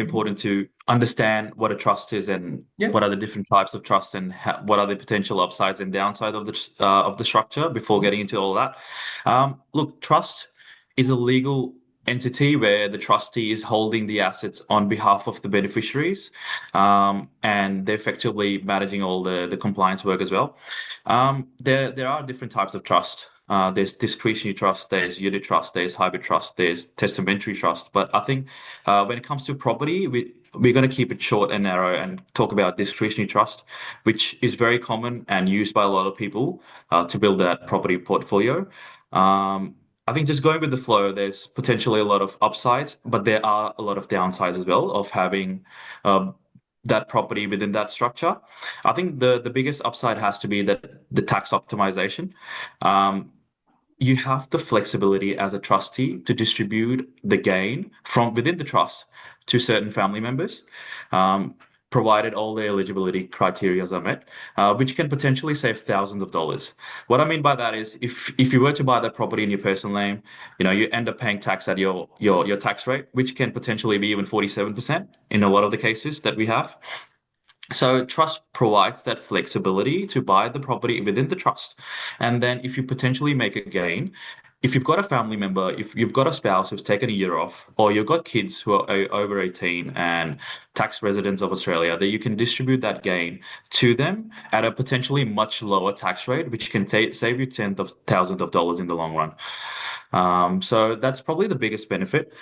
important to understand what a trust is and Yeah. what are the different types of trust and what are the potential upsides and downsides of the structure before getting into all that. Look, trust is a legal entity where the trustee is holding the assets on behalf of the beneficiaries, and they're effectively managing all the compliance work as well. There are different types of trust. There's discretionary trust, there's unit trust, there's hybrid trust, there's testamentary trust. But I think when it comes to property, we're going to keep it short and narrow and talk about discretionary trust, which is very common and used by a lot of people to build that property portfolio. I think just going with the flow, there's potentially a lot of upsides, but there are a lot of downsides as well of having um, that property within that structure. I think the biggest upside has to be that the tax optimization. Um, you have the flexibility as a trustee to distribute the gain from within the trust to certain family members, um, provided all the eligibility criteria are met, which can potentially save thousands of dollars. What I mean by that is, if you were to buy that property in your personal name, you end up paying tax at your tax rate, which can potentially be even 47% in a lot of the cases that we have. So trust provides that flexibility to buy the property within the trust. And then if you potentially make a gain, if you've got a family member, if you've got a spouse who's taken a year off, or you've got kids who are over 18 and tax residents of Australia, that you can distribute that gain to them at a potentially much lower tax rate, which can save you tens of thousands of dollars in the long run. So that's probably the biggest benefit.